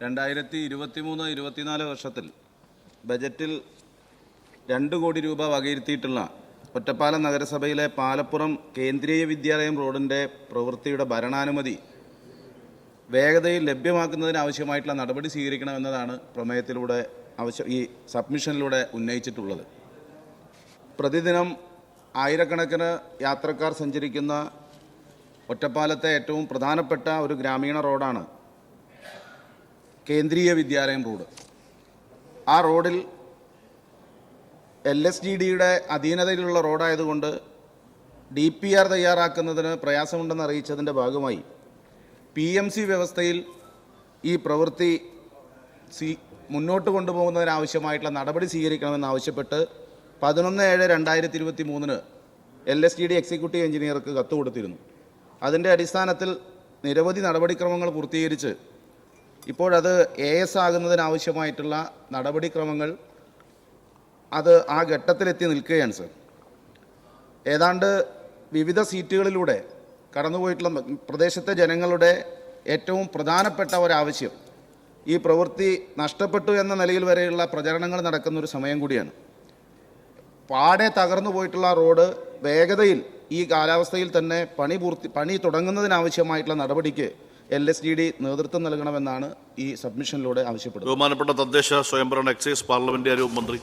2023-24 വർഷത്തിൽ ബജറ്റിൽ 2 കോടി രൂപ വകയിരുത്തിയിട്ടുള്ള ഒറ്റപ്പാലം നഗരസഭയിലെ പാലപ്പുറം കേന്ദ്രീയ വിദ്യാലയം റോഡിൻ്റെ പ്രവൃത്തിയുടെ ഭരണാനുമതി വേഗതയിൽ ലഭ്യമാക്കുന്നതിനാവശ്യമായിട്ടുള്ള നടപടി സ്വീകരിക്കണമെന്നതാണ് പ്രമേയത്തിലൂടെ ഈ സബ്മിഷനിലൂടെ ഉന്നയിച്ചിട്ടുള്ളത്. പ്രതിദിനം ആയിരക്കണക്കിന് യാത്രക്കാർ സഞ്ചരിക്കുന്ന ഒറ്റപ്പാലത്തെ ഏറ്റവും പ്രധാനപ്പെട്ട ഒരു ഗ്രാമീണ റോഡാണ് കേന്ദ്രീയ വിദ്യാലയം റോഡ്. ആ റോഡിൽ LSGDയുടെ അധീനതയിലുള്ള റോഡായതുകൊണ്ട് DPR തയ്യാറാക്കുന്നതിന് പ്രയാസമുണ്ടെന്ന് അറിയിച്ചതിൻ്റെ ഭാഗമായി PMC വ്യവസ്ഥയിൽ ഈ പ്രവൃത്തി മുന്നോട്ട് കൊണ്ടുപോകുന്നതിനാവശ്യമായിട്ടുള്ള നടപടി സ്വീകരിക്കണമെന്നാവശ്യപ്പെട്ട് 11/7/2023 LSGD എക്സിക്യൂട്ടീവ് എഞ്ചിനീയർക്ക് കത്ത് കൊടുത്തിരുന്നു. അതിൻ്റെ അടിസ്ഥാനത്തിൽ നിരവധി നടപടിക്രമങ്ങൾ പൂർത്തീകരിച്ച് ഇപ്പോഴത് AS ആകുന്നതിനാവശ്യമായിട്ടുള്ള നടപടിക്രമങ്ങൾ അത് ആ ഘട്ടത്തിലെത്തി നിൽക്കുകയാണ് സർ. ഏതാണ്ട് വിവിധ സീറ്റുകളിലൂടെ കടന്നുപോയിട്ടുള്ള പ്രദേശത്തെ ജനങ്ങളുടെ ഏറ്റവും പ്രധാനപ്പെട്ട ഒരാവശ്യം ഈ പ്രവൃത്തി നഷ്ടപ്പെട്ടു എന്ന നിലയിൽ വരെയുള്ള പ്രചരണങ്ങൾ നടക്കുന്നൊരു സമയം കൂടിയാണ്. പാടെ തകർന്നു പോയിട്ടുള്ള റോഡ് വേഗതയിൽ ഈ കാലാവസ്ഥയിൽ തന്നെ പണി തുടങ്ങുന്നതിനാവശ്യമായിട്ടുള്ള നടപടിക്ക് LSGD നേതൃത്വം നൽകണമെന്നാണ് ഈ സബ്മിഷനിലൂടെ ആവശ്യപ്പെടുന്നത്. ബഹുമാനപ്പെട്ട തദ്ദേശ സ്വയംഭരണ എക്സൈസ് പാർലമെന്ററി മന്ത്രി.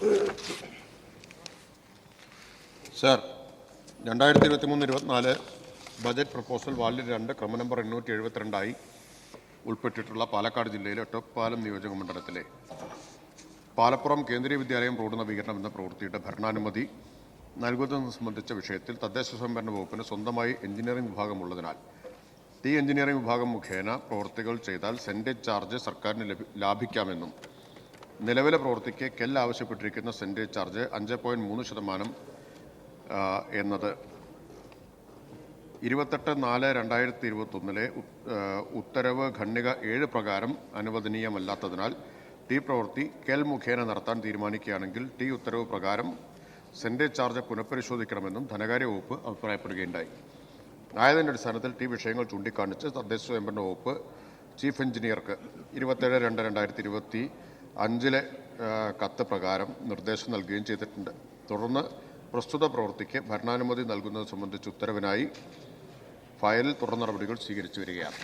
സർ, 2023-24 ബജറ്റ് പ്രപ്പോസൽ വാല്യൂ 2 ക്രമ നമ്പർ 872 ഉൾപ്പെട്ടിട്ടുള്ള പാലക്കാട് ജില്ലയിലെ ഒറ്റപ്പാലം നിയോജക മണ്ഡലത്തിലെ പാലപ്പുറം കേന്ദ്രീയ വിദ്യാലയം റോഡ് നവീകരണം എന്ന പ്രവൃത്തിയുടെ ഭരണാനുമതി നൽകുന്നതെന്ന് സംബന്ധിച്ച വിഷയത്തിൽ തദ്ദേശ സ്വയംഭരണ വകുപ്പിന് സ്വന്തമായി എഞ്ചിനീയറിംഗ് വിഭാഗമുള്ളതിനാൽ ഈ എഞ്ചിനീയറിംഗ് വിഭാഗം മുഖേന പ്രവൃത്തികൾ ചെയ്താൽ സെൻറ്റേജ് ചാർജ് സർക്കാരിന് ലാഭിക്കാമെന്നും നിലവിലെ പ്രവൃത്തിക്ക് KEL ആവശ്യപ്പെട്ടിരിക്കുന്ന സെൻറ്റേജ് ചാർജ് 5.3% എന്നത് 28/4/2021 ഉത്തരവ് ഖണ്ഡിക 7 പ്രകാരം അനുവദനീയമല്ലാത്തതിനാൽ ഈ പ്രവൃത്തി KEL മുഖേന നടത്താൻ തീരുമാനിക്കുകയാണെങ്കിൽ ഉത്തരവ് പ്രകാരം സെൻറ്റേജ് ചാർജ് പുനഃപരിശോധിക്കണമെന്നും ധനകാര്യ വകുപ്പ് അഭിപ്രായപ്പെടുകയുണ്ടായി. ആയതിൻ്റെ അടിസ്ഥാനത്തിൽ വിഷയങ്ങൾ ചൂണ്ടിക്കാണിച്ച് തദ്ദേശ സ്വയംഭരണ വകുപ്പ് ചീഫ് എഞ്ചിനീയർക്ക് 27/2/2025 കത്ത് പ്രകാരം നിർദ്ദേശം നൽകുകയും ചെയ്തിട്ടുണ്ട്. തുടർന്ന് പ്രസ്തുത പ്രവൃത്തിക്ക് ഭരണാനുമതി നൽകുന്നത് സംബന്ധിച്ച് ഉത്തരവിനായി ഫയലിൽ തുടർ നടപടികൾ സ്വീകരിച്ചു വരികയാണ്.